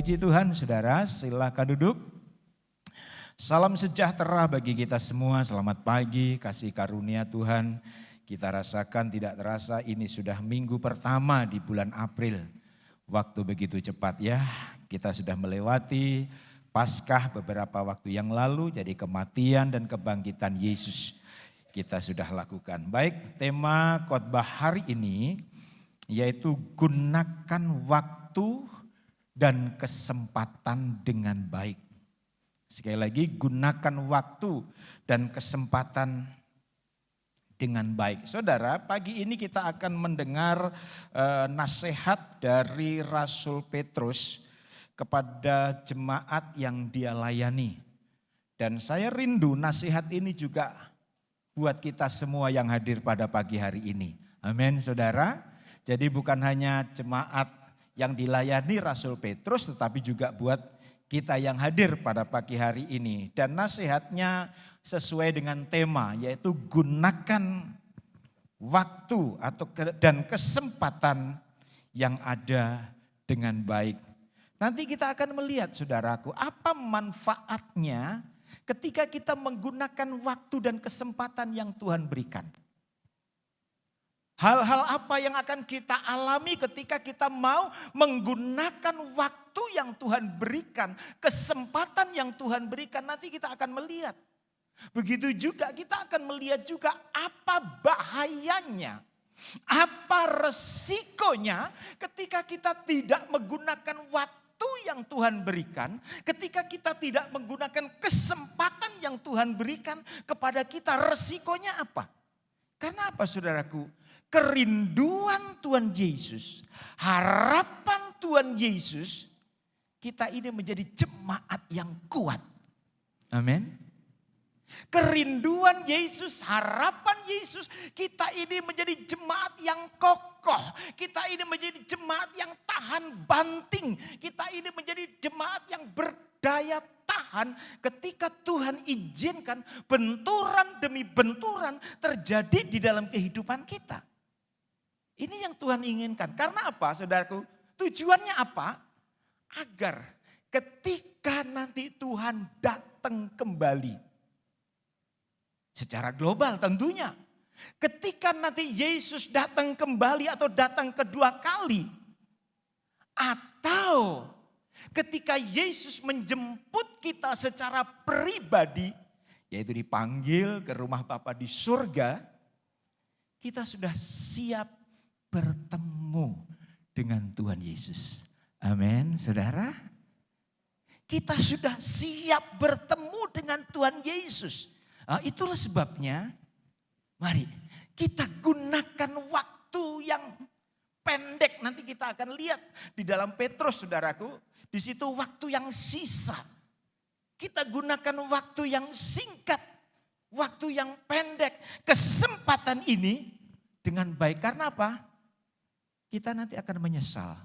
Puji Tuhan saudara, silakan duduk. Salam sejahtera bagi kita semua, selamat pagi, kasih karunia Tuhan. Kita rasakan tidak terasa ini sudah minggu pertama di bulan April. Waktu begitu cepat ya, kita sudah melewati Paskah beberapa waktu yang lalu, jadi kematian dan kebangkitan Yesus kita sudah lakukan. Baik, tema khotbah hari ini yaitu gunakan waktu dan kesempatan dengan baik. Sekali lagi, gunakan waktu dan kesempatan dengan baik. Saudara, pagi ini kita akan mendengar nasihat dari Rasul Petrus kepada jemaat yang dia layani. Dan saya rindu nasihat ini juga buat kita semua yang hadir pada pagi hari ini. Amin, saudara. Jadi bukan hanya jemaat yang dilayani Rasul Petrus, tetapi juga buat kita yang hadir pada pagi hari ini. Dan nasihatnya sesuai dengan tema, yaitu gunakan waktu dan kesempatan yang ada dengan baik. Nanti kita akan melihat saudaraku, apa manfaatnya ketika kita menggunakan waktu dan kesempatan yang Tuhan berikan. Hal-hal apa yang akan kita alami ketika kita mau menggunakan waktu yang Tuhan berikan, kesempatan yang Tuhan berikan, nanti kita akan melihat. Begitu juga kita akan melihat juga apa bahayanya, apa resikonya ketika kita tidak menggunakan waktu yang Tuhan berikan, ketika kita tidak menggunakan kesempatan yang Tuhan berikan kepada kita, resikonya apa? Karena apa saudaraku? Kerinduan Tuhan Yesus, harapan Tuhan Yesus, kita ini menjadi jemaat yang kuat. Amin. Kerinduan Yesus, harapan Yesus, kita ini menjadi jemaat yang kokoh. Kita ini menjadi jemaat yang tahan banting. Kita ini menjadi jemaat yang berdaya tahan ketika Tuhan izinkan benturan demi benturan terjadi di dalam kehidupan kita. Ini yang Tuhan inginkan. Karena apa saudaraku? Tujuannya apa? Agar ketika nanti Tuhan datang kembali. Secara global tentunya. Ketika nanti Yesus datang kembali atau datang kedua kali. Atau ketika Yesus menjemput kita secara pribadi. Yaitu dipanggil ke rumah Bapa di surga. Kita sudah siap bertemu dengan Tuhan Yesus. Amin, saudara. Kita sudah siap bertemu dengan Tuhan Yesus. Nah, itulah sebabnya, mari kita gunakan waktu yang pendek. Nanti kita akan lihat di dalam Petrus, saudaraku. Di situ waktu yang sisa. Kita gunakan waktu yang singkat, waktu yang pendek. Kesempatan ini dengan baik. Karena apa? Kita nanti akan menyesal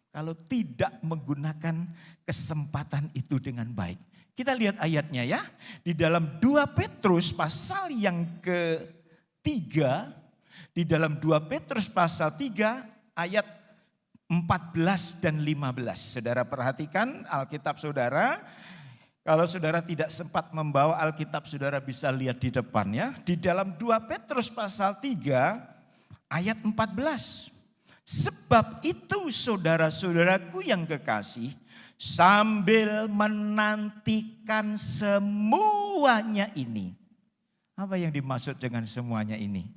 kalau tidak menggunakan kesempatan itu dengan baik. Kita lihat ayatnya ya. Di dalam 2 Petrus pasal yang ketiga. Di dalam 2 Petrus pasal 3 ayat 14 dan 15. Saudara perhatikan Alkitab saudara. Kalau saudara tidak sempat membawa Alkitab saudara bisa lihat di depan ya. Di dalam 2 Petrus pasal 3 ayat 14. Sebab itu saudara-saudaraku yang kekasih, sambil menantikan semuanya ini. Apa yang dimaksud dengan semuanya ini?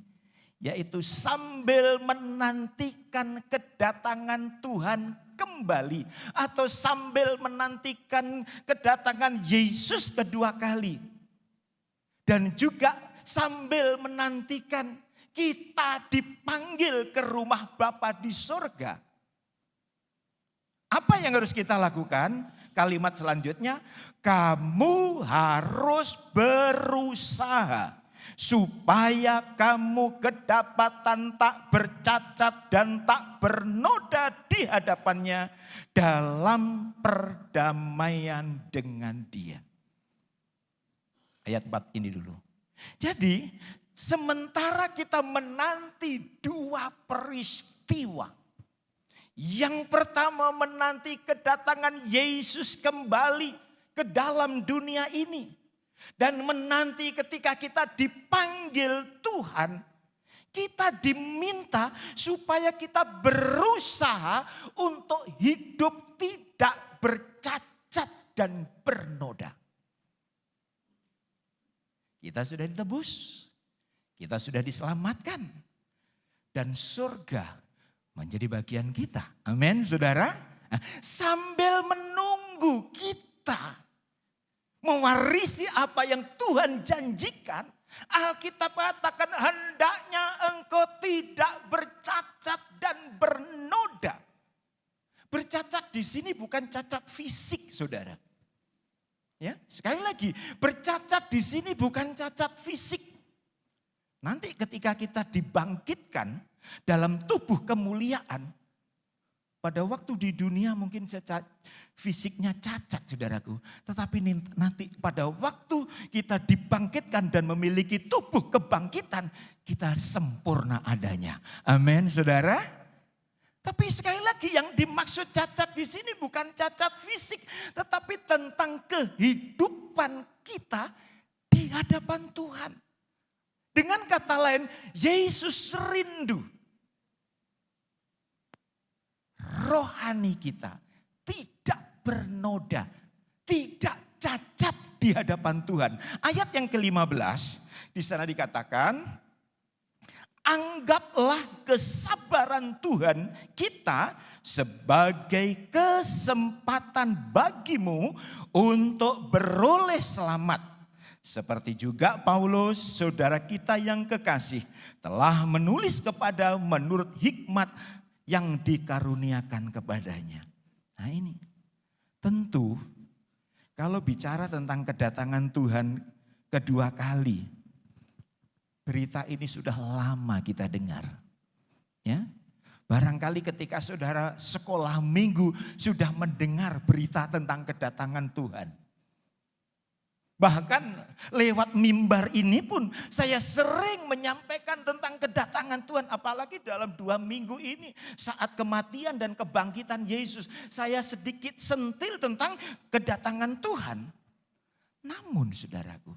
Yaitu sambil menantikan kedatangan Tuhan kembali. Atau sambil menantikan kedatangan Yesus kedua kali. Dan juga sambil menantikan kita dipanggil ke rumah Bapa di surga. Apa yang harus kita lakukan? Kalimat selanjutnya, kamu harus berusaha supaya kamu kedapatan tak bercacat dan tak bernoda di hadapannya dalam perdamaian dengan Dia. Ayat 4 ini dulu. Jadi sementara kita menanti dua peristiwa Yang pertama, menanti kedatangan Yesus kembali ke dalam dunia ini. Dan menanti ketika kita dipanggil Tuhan, kita diminta supaya kita berusaha untuk hidup tidak bercacat dan bernoda. Kita sudah ditebus, kita sudah diselamatkan, dan surga menjadi bagian kita. Amin, saudara. Nah, sambil menunggu kita mewarisi apa yang Tuhan janjikan, Alkitab katakan hendaknya engkau tidak bercacat dan bernoda. Bercacat di sini bukan cacat fisik, saudara. Ya, sekali lagi, bercacat di sini bukan cacat fisik. Nanti ketika kita dibangkitkan dalam tubuh kemuliaan, pada waktu di dunia mungkin fisiknya cacat, saudaraku. Tetapi nanti pada waktu kita dibangkitkan dan memiliki tubuh kebangkitan, kita sempurna adanya. Amin, saudara. Tapi sekali lagi, yang dimaksud cacat di sini bukan cacat fisik, tetapi tentang kehidupan kita di hadapan Tuhan. Dengan kata lain, Yesus rindu rohani kita tidak bernoda, tidak cacat di hadapan Tuhan. Ayat yang ke-15 di sana dikatakan, anggaplah kesabaran Tuhan kita sebagai kesempatan bagimu untuk beroleh selamat. Seperti juga Paulus, saudara kita yang kekasih, telah menulis kepada menurut hikmat yang dikaruniakan kepadanya. Nah ini, tentu kalau bicara tentang kedatangan Tuhan kedua kali, berita ini sudah lama kita dengar. Ya, barangkali ketika saudara sekolah minggu sudah mendengar berita tentang kedatangan Tuhan. Bahkan lewat mimbar ini pun saya sering menyampaikan tentang kedatangan Tuhan. Apalagi dalam 2 minggu ini saat kematian dan kebangkitan Yesus. Saya sedikit sentil tentang kedatangan Tuhan. Namun saudaraku,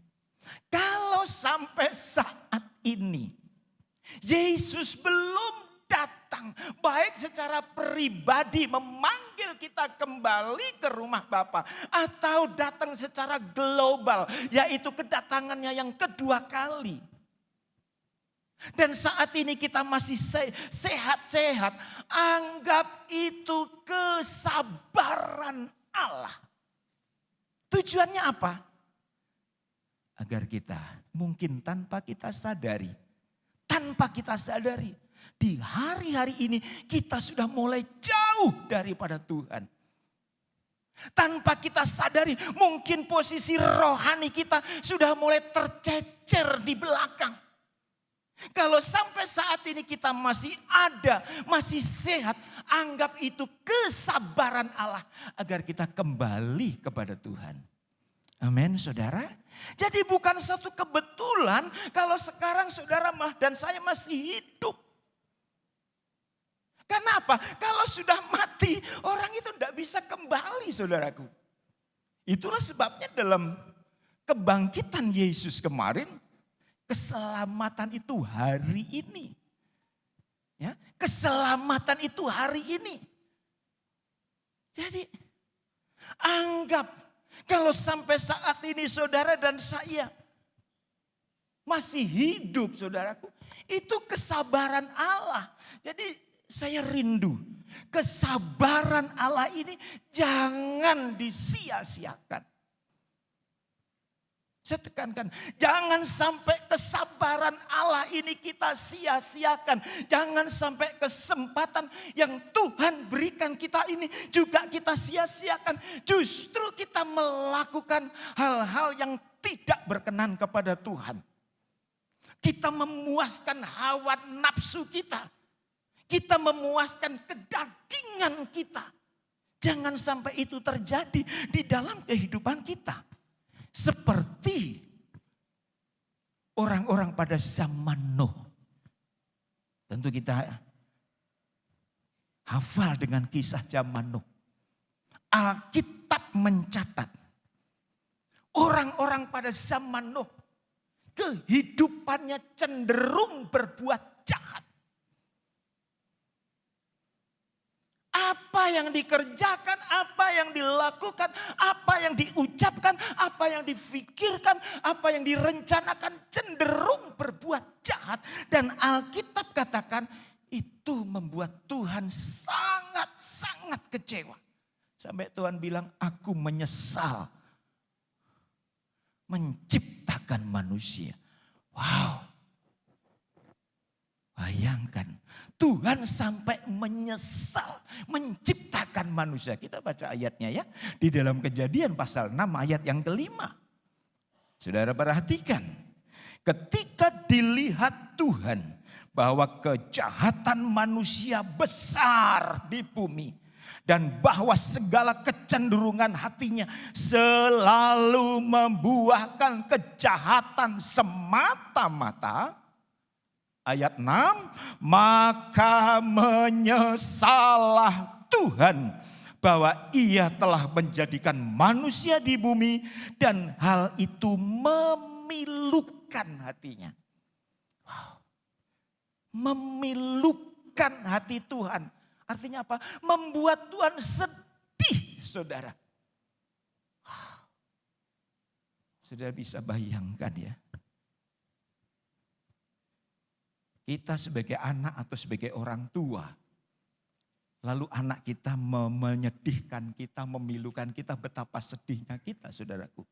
kalau sampai saat ini Yesus belum datang, baik secara pribadi memanggil kita kembali ke rumah Bapa, atau datang secara global, yaitu kedatangannya yang kedua kali. Dan saat ini kita masih sehat-sehat, anggap itu kesabaran Allah. Tujuannya apa? Agar kita mungkin tanpa kita sadari, di hari-hari ini kita sudah mulai jauh daripada Tuhan. Tanpa kita sadari, mungkin posisi rohani kita sudah mulai tercecer di belakang. Kalau sampai saat ini kita masih ada, masih sehat, anggap itu kesabaran Allah agar kita kembali kepada Tuhan. Amin, saudara. Jadi bukan satu kebetulan kalau sekarang saudara dan saya masih hidup. Kenapa? Kalau sudah mati, orang itu tidak bisa kembali, saudaraku. Itulah sebabnya dalam kebangkitan Yesus kemarin, keselamatan itu hari ini. Ya, keselamatan itu hari ini. Jadi anggap kalau sampai saat ini saudara dan saya masih hidup, saudaraku, itu kesabaran Allah. Jadi saya rindu kesabaran Allah ini jangan disia-siakan. Saya tekankan, jangan sampai kesabaran Allah ini kita sia-siakan. Jangan sampai kesempatan yang Tuhan berikan kita ini juga kita sia-siakan. Justru kita melakukan hal-hal yang tidak berkenan kepada Tuhan. Kita memuaskan hawa nafsu kita. Kita memuaskan kedagingan kita. Jangan sampai itu terjadi di dalam kehidupan kita. Seperti orang-orang pada zaman Nuh. Tentu kita Hafal dengan kisah zaman Nuh. Alkitab mencatat orang-orang pada zaman Nuh kehidupannya cenderung berbuat jahat. Apa yang dikerjakan, apa yang dilakukan, apa yang diucapkan, apa yang difikirkan, apa yang direncanakan cenderung berbuat jahat. Dan Alkitab katakan itu membuat Tuhan sangat-sangat kecewa. Sampai Tuhan bilang, aku menyesal menciptakan manusia. Wow. Bayangkan, Tuhan sampai menyesal menciptakan manusia. Kita baca ayatnya ya. Di dalam Kejadian pasal 6 ayat yang kelima. Saudara perhatikan. Ketika dilihat Tuhan bahwa kejahatan manusia besar di bumi. Dan bahwa segala kecenderungan hatinya selalu membuahkan kejahatan semata-mata. Ayat 6, maka menyesallah Tuhan bahwa ia telah menjadikan manusia di bumi dan hal itu memilukan hatinya. Wow. Memilukan hati Tuhan. Artinya apa? Membuat Tuhan sedih, saudara. Wow. Saudara bisa bayangkan ya. Kita sebagai anak atau sebagai orang tua, lalu anak kita menyedihkan kita, memilukan kita, betapa sedihnya kita, saudaraku.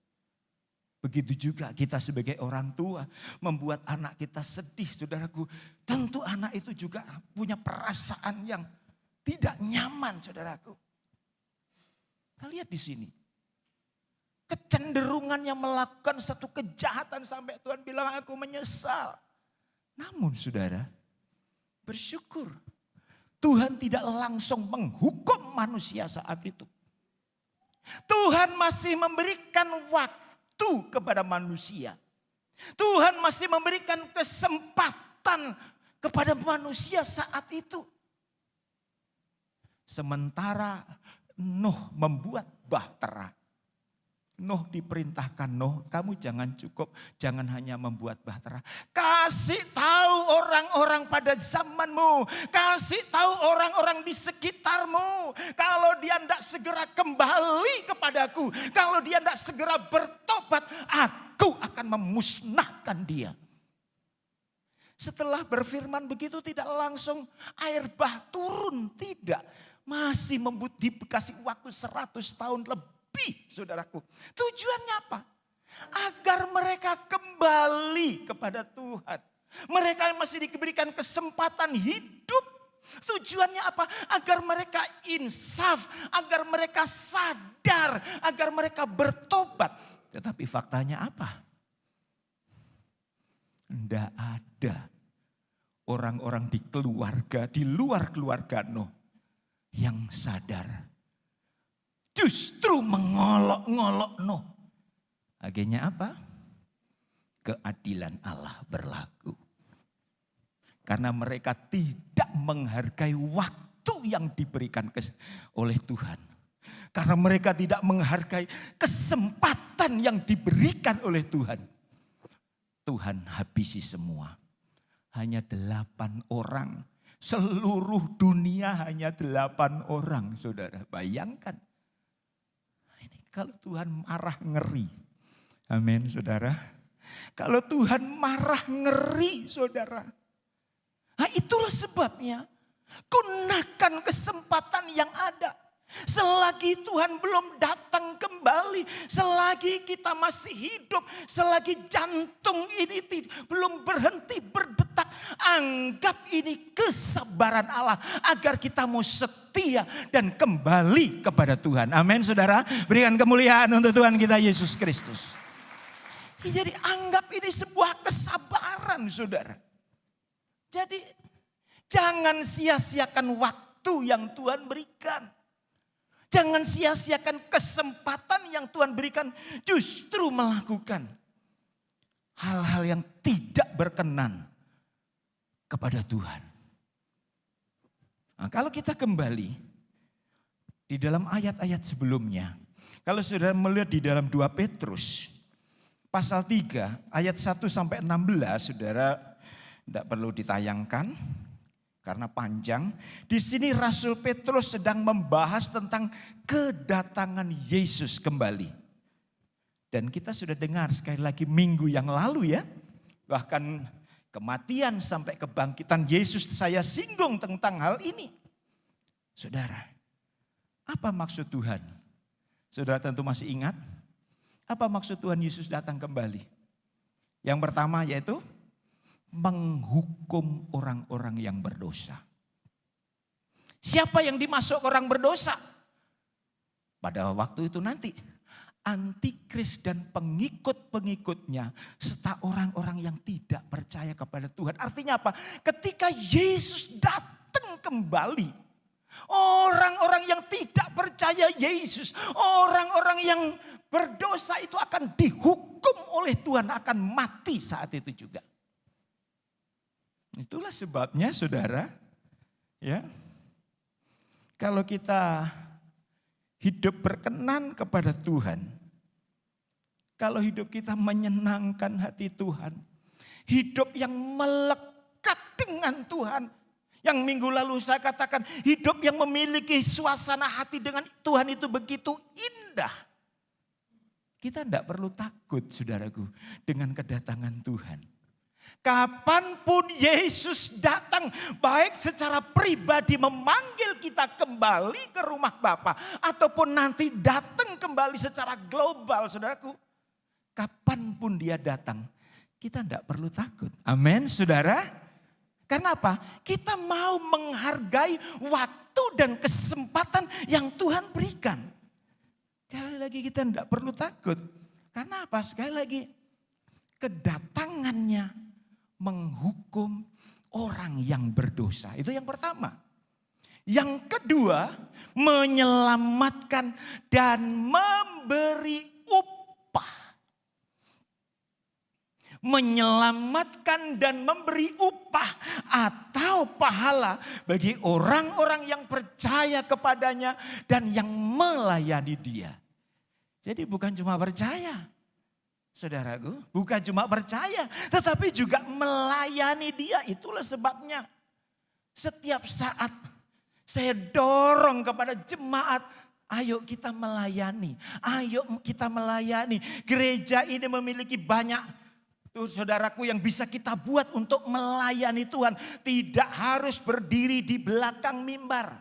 Begitu juga kita sebagai orang tua membuat anak kita sedih, saudaraku. Tentu anak itu juga punya perasaan yang tidak nyaman, saudaraku. Kita lihat di sini. Kecenderungannya melakukan satu kejahatan sampai Tuhan bilang aku menyesal. Namun saudara, bersyukur Tuhan tidak langsung menghukum manusia saat itu. Tuhan masih memberikan waktu kepada manusia. Tuhan masih memberikan kesempatan kepada manusia saat itu. Sementara Nuh membuat bahtera. Nuh diperintahkan, Nuh kamu jangan hanya membuat bahtera. Kasih tahu orang-orang pada zamanmu. Kasih tahu orang-orang di sekitarmu. Kalau dia tidak segera kembali kepadaku. Kalau dia tidak segera bertobat, aku akan memusnahkan dia. Setelah berfirman begitu tidak langsung air bah turun. Tidak. Masih dikasih waktu 100 tahun lebih. Saudaraku, tujuannya apa? Agar mereka kembali kepada Tuhan. Mereka masih diberikan kesempatan hidup. Tujuannya apa? Agar mereka insaf, agar mereka sadar, agar mereka bertobat. Tetapi faktanya apa? Tidak ada orang-orang di luar keluarga Nuh yang sadar. Justru mengolok-ngolok Nuh. Akhirnya apa? Keadilan Allah berlaku. Karena mereka tidak menghargai waktu yang diberikan oleh Tuhan. Karena mereka tidak menghargai kesempatan yang diberikan oleh Tuhan. Tuhan habisi semua. Hanya 8 orang. Seluruh dunia hanya 8 orang, saudara. Bayangkan. Kalau Tuhan marah ngeri. Amin saudara. Kalau Tuhan marah ngeri saudara. Nah itulah sebabnya. Gunakan kesempatan yang ada. Selagi Tuhan belum datang kembali, selagi kita masih hidup, selagi jantung ini belum berhenti berdetak, anggap ini kesabaran Allah agar kita mau setia dan kembali kepada Tuhan. Amin saudara, berikan kemuliaan untuk Tuhan kita Yesus Kristus. Jadi anggap ini sebuah kesabaran saudara. Jadi jangan sia-siakan waktu yang Tuhan berikan. Jangan sia-siakan kesempatan yang Tuhan berikan, justru melakukan hal-hal yang tidak berkenan kepada Tuhan. Nah, kalau kita kembali di dalam ayat-ayat sebelumnya, kalau saudara melihat di dalam 2 Petrus pasal 3 ayat 1 sampai 16, saudara tidak perlu ditayangkan karena panjang. Di sini Rasul Petrus sedang membahas tentang kedatangan Yesus kembali. Dan kita sudah dengar sekali lagi minggu yang lalu ya, bahkan kematian sampai kebangkitan Yesus saya singgung tentang hal ini. Saudara, apa maksud Tuhan? Saudara tentu masih ingat, apa maksud Tuhan Yesus datang kembali? Yang pertama yaitu menghukum orang-orang yang berdosa. Siapa yang dimasuk orang berdosa? Pada waktu itu nanti, antikris dan pengikut-pengikutnya serta orang-orang yang tidak percaya kepada Tuhan. Artinya apa? Ketika Yesus datang kembali, orang-orang yang tidak percaya Yesus, orang-orang yang berdosa itu akan dihukum oleh Tuhan, akan mati saat itu juga. Itulah sebabnya saudara, ya, kalau kita hidup berkenan kepada Tuhan, kalau hidup kita menyenangkan hati Tuhan, hidup yang melekat dengan Tuhan, yang minggu lalu saya katakan hidup yang memiliki suasana hati dengan Tuhan itu begitu indah. Kita tidak perlu takut saudaraku dengan kedatangan Tuhan. Kapanpun Yesus datang, baik secara pribadi memanggil kita kembali ke rumah Bapa, ataupun nanti datang kembali secara global saudaraku. Kapanpun dia datang, kita tidak perlu takut. Amin saudara. Karena apa? Kita mau menghargai waktu dan kesempatan yang Tuhan berikan. Sekali lagi kita tidak perlu takut. Karena apa? Sekali lagi kedatangannya menghukum orang yang berdosa. Itu yang pertama. Yang kedua, menyelamatkan dan memberi upah. Menyelamatkan dan memberi upah atau pahala bagi orang-orang yang percaya kepadanya dan yang melayani dia. Jadi bukan cuma percaya, saudaraku, bukan cuma percaya, tetapi juga melayani dia. Itulah sebabnya setiap saat saya dorong kepada jemaat, ayo kita melayani, ayo kita melayani. Gereja ini memiliki banyak tuh saudaraku yang bisa kita buat untuk melayani Tuhan. Tidak harus berdiri di belakang mimbar.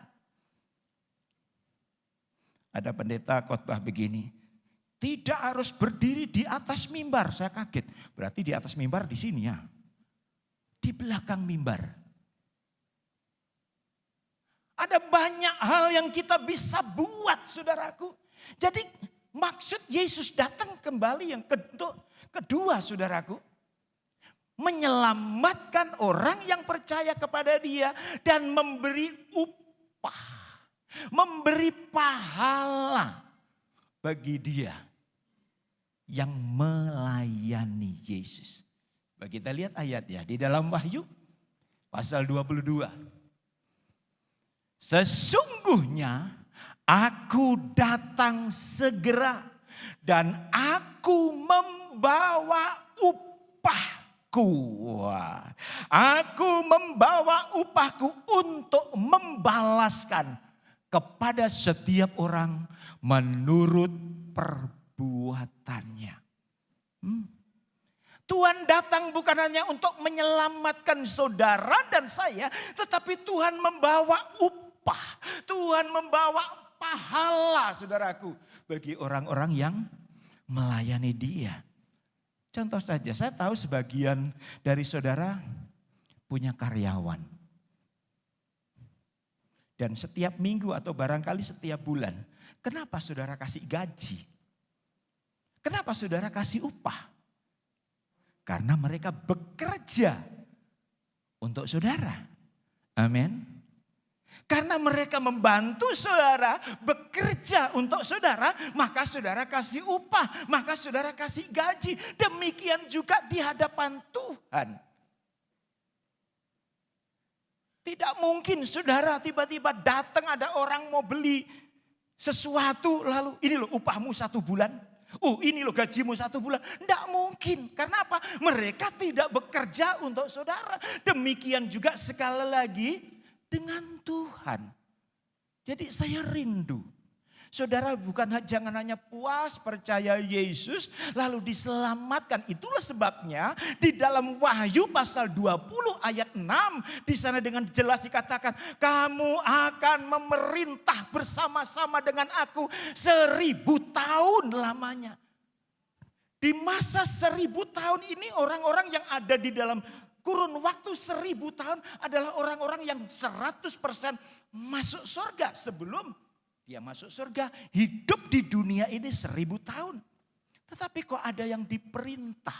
Ada pendeta khotbah begini, tidak harus berdiri di atas mimbar. Saya kaget, berarti di atas mimbar di sini ya. Di belakang mimbar. Ada banyak hal yang kita bisa buat saudaraku. Jadi maksud Yesus datang kembali yang kedua saudaraku, menyelamatkan orang yang percaya kepada dia dan memberi upah, memberi pahala bagi dia yang melayani Yesus. Bagi kita lihat ayatnya di dalam Wahyu pasal 22. Sesungguhnya aku datang segera dan aku membawa upahku. Aku membawa upahku untuk membalaskan kepada setiap orang menurut perbuatannya. Tuhan datang bukan hanya untuk menyelamatkan saudara dan saya, tetapi Tuhan membawa upah. Tuhan membawa pahala saudaraku bagi orang-orang yang melayani dia. Contoh saja, saya tahu sebagian dari saudara punya karyawan. Dan setiap minggu atau barangkali setiap bulan, kenapa saudara kasih gaji? Kenapa saudara kasih upah? Karena mereka bekerja untuk saudara. Amin. Karena mereka membantu saudara, bekerja untuk saudara, maka saudara kasih upah, maka saudara kasih gaji. Demikian juga di hadapan Tuhan. Tidak mungkin saudara tiba-tiba datang ada orang mau beli sesuatu lalu ini loh upahmu 1 bulan. Ini loh gajimu 1 bulan. Tidak mungkin. Karena apa? Mereka tidak bekerja untuk saudara. Demikian juga sekali lagi dengan Tuhan. Jadi saya rindu. Saudara jangan hanya puas percaya Yesus lalu diselamatkan. Itulah sebabnya di dalam Wahyu pasal 20 ayat 6 di sana dengan jelas dikatakan kamu akan memerintah bersama-sama dengan aku 1000 tahun lamanya. Di masa 1000 tahun ini orang-orang yang ada di dalam kurun waktu 1000 tahun adalah orang-orang yang 100% masuk surga sebelum dia masuk surga, hidup di dunia ini 1000 tahun. Tetapi kok ada yang diperintah.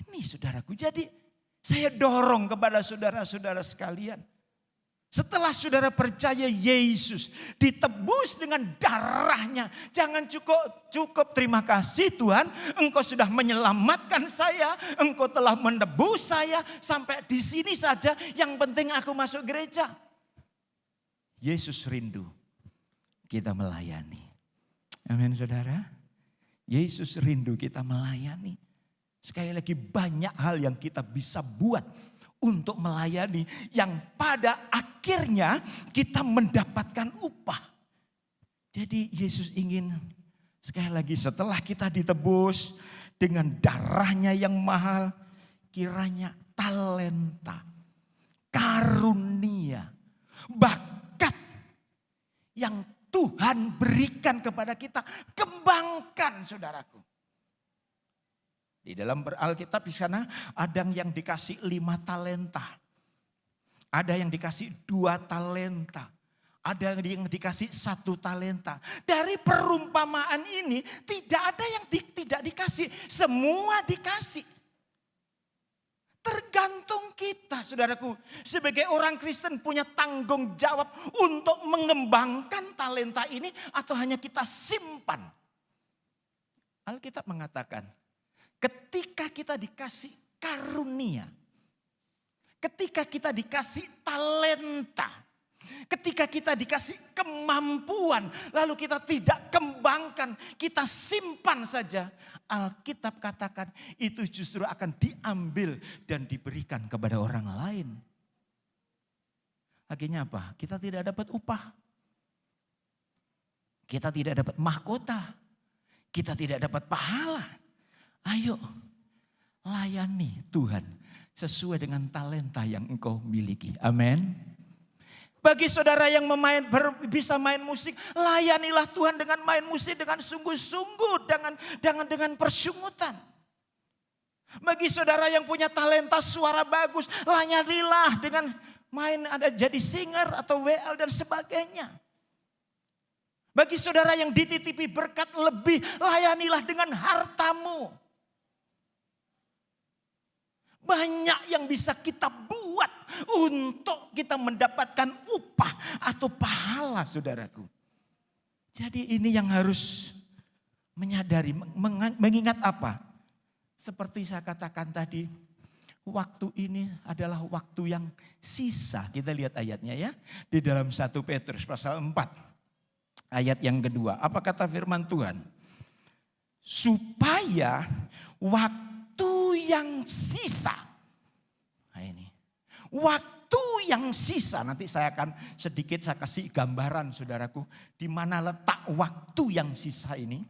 Ini saudaraku, jadi saya dorong kepada saudara-saudara sekalian. Setelah saudara percaya Yesus ditebus dengan darahnya. Jangan cukup terima kasih Tuhan, engkau sudah menyelamatkan saya, engkau telah menebus saya sampai di sini saja, yang penting aku masuk gereja. Yesus rindu kita melayani. Amin saudara. Yesus rindu kita melayani. Sekali lagi banyak hal yang kita bisa buat untuk melayani. Yang pada akhirnya kita mendapatkan upah. Jadi Yesus ingin sekali lagi setelah kita ditebus dengan darahnya yang mahal. Kiranya talenta, karunia, bakat yang Tuhan berikan kepada kita, kembangkan saudaraku. Di dalam Alkitab di sana ada yang dikasih 5 talenta. Ada yang dikasih 2 talenta. Ada yang dikasih 1 talenta. Dari perumpamaan ini tidak ada yang tidak dikasih. Semua dikasih. Tergantung kita saudaraku. Sebagai orang Kristen punya tanggung jawab untuk mengembangkan talenta ini atau hanya kita simpan. Alkitab mengatakan ketika kita dikasih karunia. Ketika kita dikasih talenta. Ketika kita dikasih kemampuan lalu kita tidak kembangkan, kita simpan saja. Alkitab katakan itu justru akan diambil dan diberikan kepada orang lain. Akhirnya apa? Kita tidak dapat upah. Kita tidak dapat mahkota. Kita tidak dapat pahala. Ayo layani Tuhan sesuai dengan talenta yang engkau miliki. Amin. Bagi saudara yang bisa main musik, layanilah Tuhan dengan main musik dengan sungguh-sungguh, dengan persungutan. Bagi saudara yang punya talenta suara bagus, layanilah dengan main ada jadi singer atau WL dan sebagainya. Bagi saudara yang dititipi berkat lebih, layanilah dengan hartamu. Banyak yang bisa kita buat untuk kita mendapatkan upah atau pahala saudaraku. Jadi ini yang harus menyadari, mengingat apa? Seperti saya katakan tadi, waktu ini adalah waktu yang sisa. Kita lihat ayatnya ya. Di dalam 1 Petrus pasal 4 ayat yang kedua. Apa kata firman Tuhan? Supaya waktu yang sisa. Nah ini. Waktu yang sisa. Nanti saya akan sedikit saya kasih gambaran saudaraku. Di mana letak waktu yang sisa ini.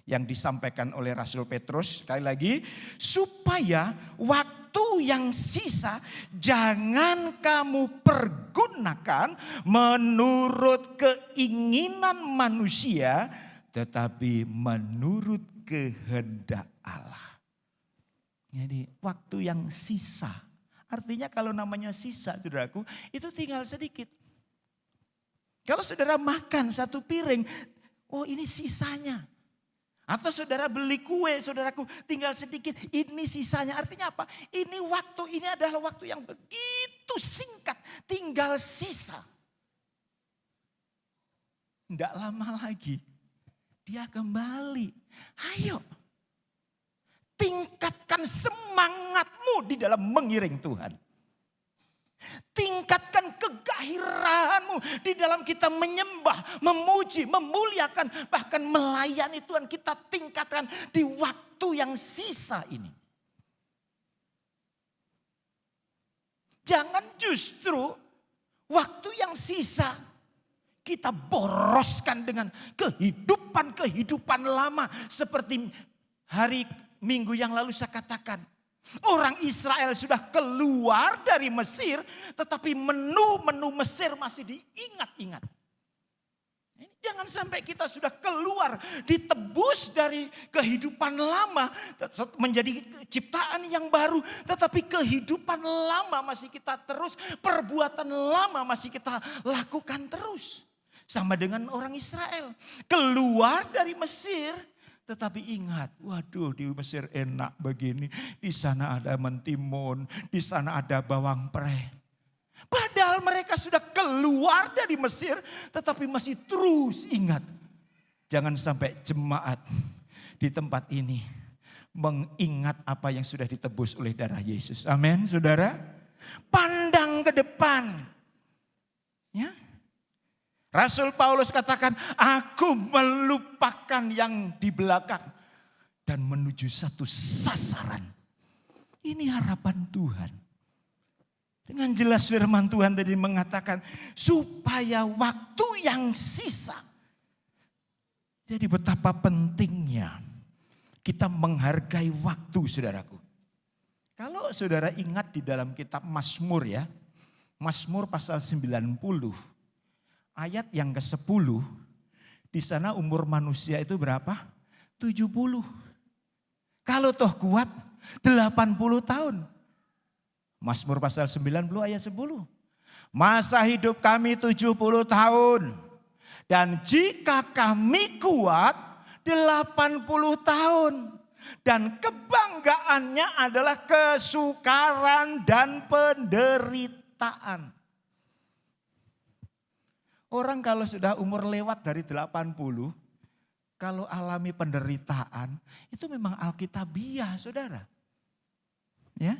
Yang disampaikan oleh Rasul Petrus. Sekali lagi. Supaya waktu yang sisa. Jangan kamu pergunakan menurut keinginan manusia. Tetapi menurut kehendak Allah. Jadi waktu yang sisa. Artinya kalau namanya sisa saudaraku itu tinggal sedikit. Kalau saudara makan 1 piring, oh ini sisanya. Atau saudara beli kue saudaraku tinggal sedikit, ini sisanya. Artinya apa? Ini adalah waktu yang begitu singkat, tinggal sisa. Tidak lama lagi dia kembali. Ayo. Tingkatkan semangatmu di dalam mengiring Tuhan. Tingkatkan kegairahanmu di dalam kita menyembah, memuji, memuliakan, bahkan melayani Tuhan. Kita tingkatkan di waktu yang sisa ini. Jangan justru waktu yang sisa kita boroskan dengan kehidupan lama. Seperti hari Minggu yang lalu saya katakan. Orang Israel sudah keluar dari Mesir, tetapi menu Mesir masih diingat-ingat. Jangan sampai kita sudah keluar, ditebus dari kehidupan lama, menjadi ciptaan yang baru. Tetapi kehidupan lama masih kita terus, perbuatan lama masih kita lakukan terus. Sama dengan orang Israel, keluar dari Mesir. Tetapi ingat, waduh di Mesir enak begini, di sana ada mentimun, di sana ada bawang prei. Padahal mereka sudah keluar dari Mesir, tetapi masih terus ingat. Jangan sampai jemaat di tempat ini mengingat apa yang sudah ditebus oleh darah Yesus. Amin, saudara. Pandang ke depan. Ya. Rasul Paulus katakan, aku melupakan yang di belakang dan menuju satu sasaran. Ini harapan Tuhan. Dengan jelas firman Tuhan tadi mengatakan, supaya waktu yang sisa. Jadi betapa pentingnya kita menghargai waktu, saudaraku. Kalau saudara ingat di dalam kitab Mazmur ya, Mazmur pasal 90. Ayat yang ke-10, di sana umur manusia itu berapa? 70. Kalau toh kuat 80 tahun. Mazmur pasal 90 ayat 10. Masa hidup kami 70 tahun. Dan jika kami kuat 80 tahun. Dan kebanggaannya adalah kesukaran dan penderitaan. Orang kalau sudah umur lewat dari 80, kalau alami penderitaan, itu memang alkitabiah, saudara. Ya.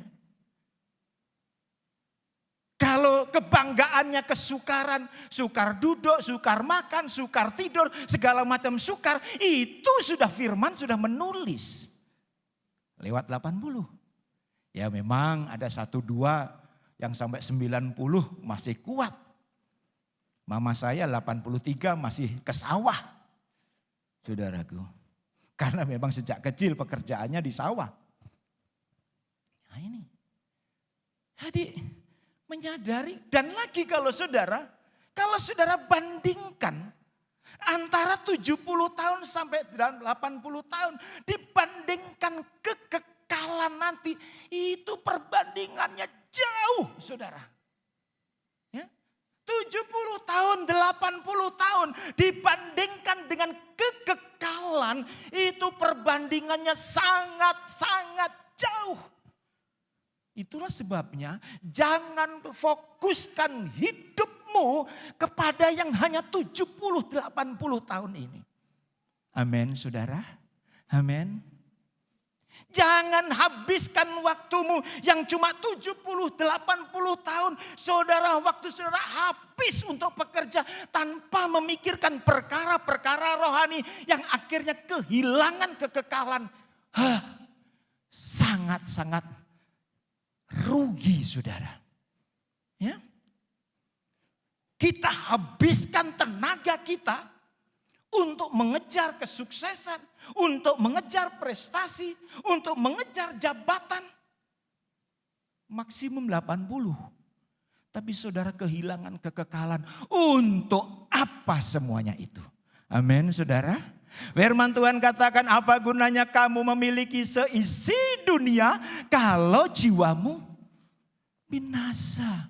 Kalau kebanggaannya kesukaran, sukar duduk, sukar makan, sukar tidur, segala macam sukar, itu sudah firman sudah menulis. Lewat 80. Ya memang ada 1-2 yang sampai 90 masih kuat. Mama saya 83 masih ke sawah, saudaraku. Karena memang sejak kecil pekerjaannya di sawah. Nah ini. Jadi menyadari, dan lagi kalau saudara bandingkan antara 70 tahun sampai 80 tahun. Dibandingkan kekekalan nanti, itu perbandingannya jauh, saudara. 70 tahun, 80 tahun dibandingkan dengan kekekalan, itu perbandingannya sangat-sangat jauh. Itulah sebabnya jangan fokuskan hidupmu kepada yang hanya 70-80 tahun ini. Amin, saudara. Amin. Jangan habiskan waktumu yang cuma 70-80 tahun. Saudara, waktu saudara habis untuk bekerja tanpa memikirkan perkara-perkara rohani yang akhirnya kehilangan kekekalan. Sangat-sangat rugi, saudara. Ya? Kita habiskan tenaga kita untuk mengejar kesuksesan, untuk mengejar prestasi, untuk mengejar jabatan. Maksimum 80. Tapi saudara kehilangan kekekalan. Untuk apa semuanya itu? Amin, saudara. Firman Tuhan katakan, apa gunanya kamu memiliki seisi dunia kalau jiwamu binasa.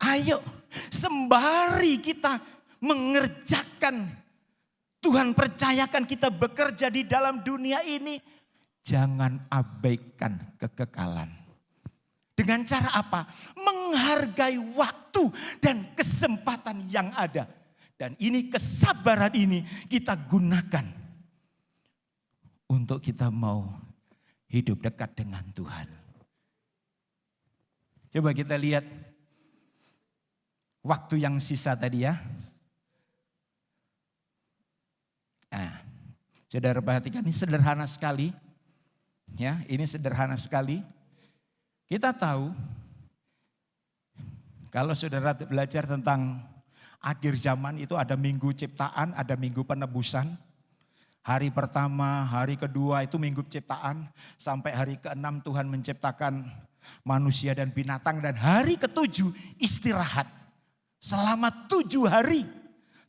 Ayo, sembari kita mengerjakan, Tuhan percayakan kita bekerja di dalam dunia ini, jangan abaikan kekekalan. Dengan cara apa? Menghargai waktu dan kesempatan yang ada. Dan ini kesabaran ini kita gunakan untuk kita mau hidup dekat dengan Tuhan. Coba kita lihat waktu yang sisa tadi ya. Nah, saudara perhatikan ini sederhana sekali. Ya, ini sederhana sekali. Kita tahu kalau saudara belajar tentang akhir zaman itu ada minggu ciptaan, ada minggu penebusan. Hari pertama, hari kedua itu minggu ciptaan. Sampai hari ke-6 Tuhan menciptakan manusia dan binatang. Dan hari ke-7 istirahat. Selama 7 hari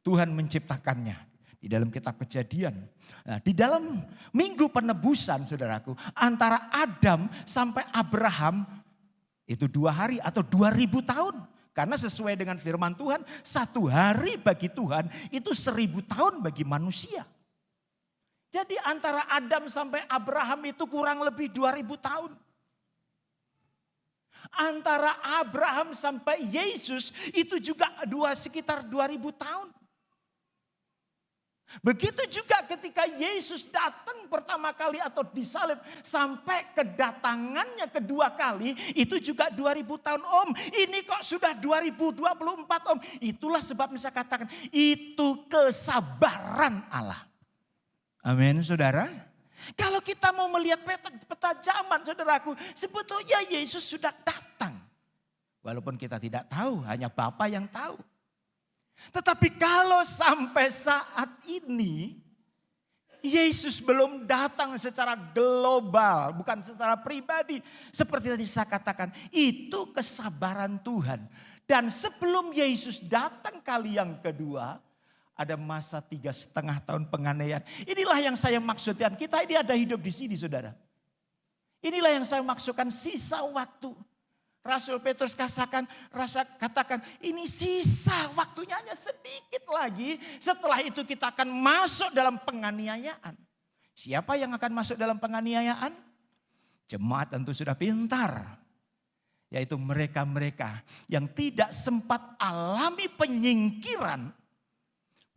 Tuhan menciptakannya. Di dalam kitab Kejadian. Nah, di dalam minggu penebusan saudaraku. Antara Adam sampai Abraham itu 2 hari atau 2000 tahun. Karena sesuai dengan firman Tuhan, 1 hari bagi Tuhan itu 1000 tahun bagi manusia. Jadi antara Adam sampai Abraham itu kurang lebih 2000 tahun. Antara Abraham sampai Yesus itu juga sekitar 2000 tahun. Begitu juga ketika Yesus datang pertama kali atau disalib sampai kedatangannya kedua kali itu juga 2000 tahun. Om, ini kok sudah 2024 Om. Itulah sebabnya saya katakan itu kesabaran Allah. Amin saudara. Kalau kita mau melihat peta zaman saudaraku, sebetulnya Yesus sudah datang. Walaupun kita tidak tahu, hanya Bapa yang tahu. Tetapi kalau sampai saat ini Yesus belum datang secara global, bukan secara pribadi. Seperti tadi saya katakan, itu kesabaran Tuhan. Dan sebelum Yesus datang kali yang kedua, ada masa 3,5 tahun penganiayaan. Inilah yang saya maksudkan, kita ini ada hidup di sini saudara. Inilah yang saya maksudkan sisa waktu. Rasul Petrus katakan ini sisa waktunya hanya sedikit lagi. Setelah itu kita akan masuk dalam penganiayaan. Siapa yang akan masuk dalam penganiayaan? Jemaat tentu sudah pintar. Yaitu mereka-mereka yang tidak sempat alami penyingkiran.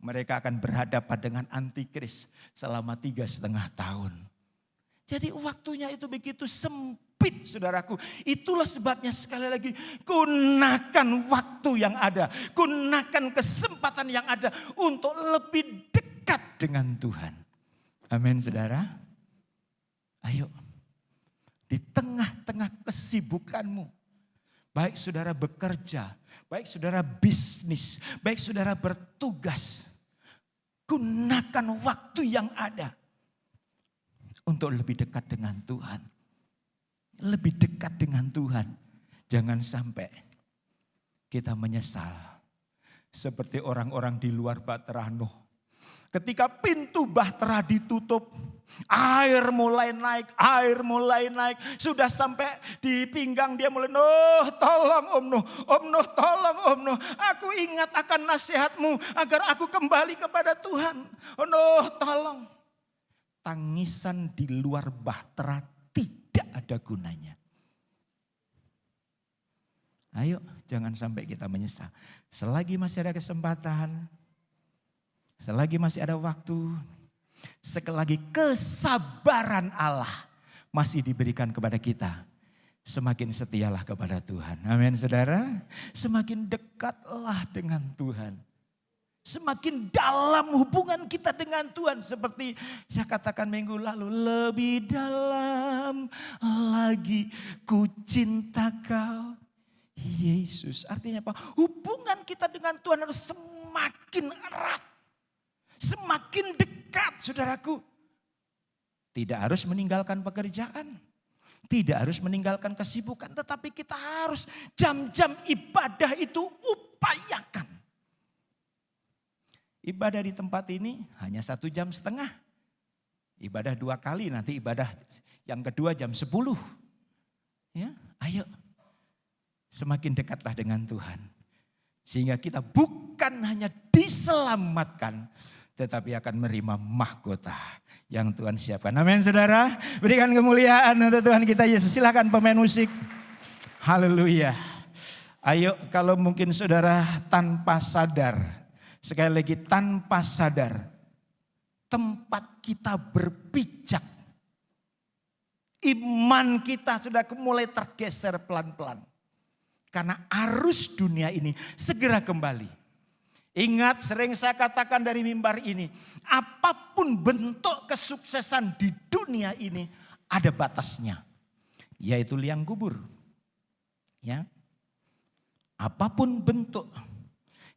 Mereka akan berhadapan dengan antikris selama 3,5 tahun. Jadi waktunya itu begitu sempit saudaraku. Itulah sebabnya sekali lagi gunakan waktu yang ada. Gunakan kesempatan yang ada untuk lebih dekat dengan Tuhan. Amin saudara. Ayo di tengah-tengah kesibukanmu. Baik saudara bekerja, baik saudara bisnis, baik saudara bertugas. Gunakan waktu yang ada. Untuk lebih dekat dengan Tuhan. Lebih dekat dengan Tuhan. Jangan sampai kita menyesal. Seperti orang-orang di luar Bahtera Nuh. Ketika pintu Bahtera ditutup. Air mulai naik, air mulai naik. Sudah sampai di pinggang dia mulai. Nuh tolong Om Nuh, Om Nuh tolong Om Nuh. Aku ingat akan nasihatmu agar aku kembali kepada Tuhan. Oh Nuh tolong. Tangisan di luar bahtera tidak ada gunanya. Ayo jangan sampai kita menyesal. Selagi masih ada kesempatan, selagi masih ada waktu, sekali lagi kesabaran Allah masih diberikan kepada kita. Semakin setialah kepada Tuhan. Amin saudara. Semakin dekatlah dengan Tuhan. Semakin dalam hubungan kita dengan Tuhan. Seperti saya katakan minggu lalu. Lebih dalam lagi ku cinta kau Yesus. Artinya apa? Hubungan kita dengan Tuhan harus semakin erat. Semakin dekat saudaraku. Tidak harus meninggalkan pekerjaan. Tidak harus meninggalkan kesibukan. Tetapi kita harus jam-jam ibadah itu upayakan. Ibadah di tempat ini hanya 1,5 jam. Ibadah 2 kali, nanti ibadah yang kedua jam 10. Ya, ayo semakin dekatlah dengan Tuhan. Sehingga kita bukan hanya diselamatkan, tetapi akan menerima mahkota yang Tuhan siapkan. Amin saudara, berikan kemuliaan untuk Tuhan kita Yesus. Silakan pemain musik. Haleluya. Ayo kalau mungkin saudara tanpa sadar. Sekali lagi tanpa sadar, tempat kita berpijak, iman kita sudah mulai tergeser pelan-pelan. Karena arus dunia ini segera kembali. Ingat, sering saya katakan dari mimbar ini, apapun bentuk kesuksesan di dunia ini ada batasnya, yaitu liang kubur. Ya. Apapun bentuk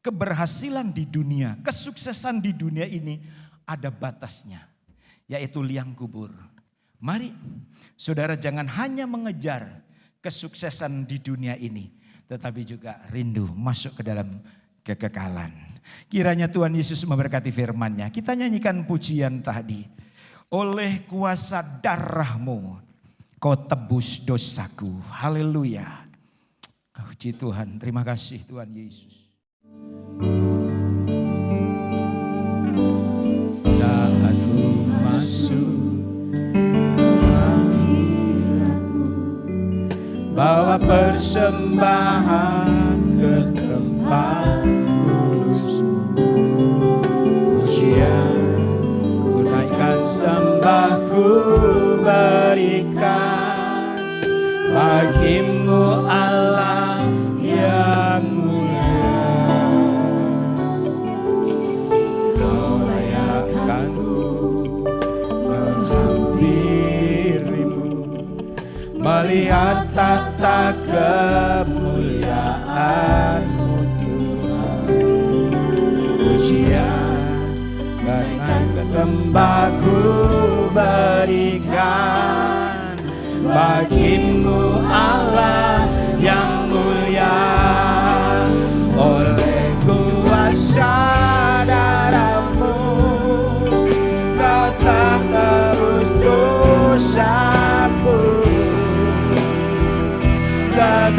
keberhasilan di dunia, kesuksesan di dunia ini ada batasnya, yaitu liang kubur. Mari saudara jangan hanya mengejar kesuksesan di dunia ini, tetapi juga rindu masuk ke dalam kekekalan. Kiranya Tuhan Yesus memberkati firman-Nya. Kita nyanyikan pujian tadi. Oleh kuasa darah-Mu Kau tebus dosaku. Haleluya. Puji Tuhan, terima kasih Tuhan Yesus. Saat ku masuk ke hadirat-Mu, bawa persembahan ke tempat kudus-Mu. Pujian ku naikkan, sembah ku berikan bagi-Mu Allah yang mulia. Kau layakkan-Ku menghampiri-Mu, melihat tata kemuliaan-Mu Tuhan. Pujian dan sembah ku berikan bagi-Mu Allah yang mulia. Oleh kuasa darah-Mu Kau telah tebus dosaku. Kau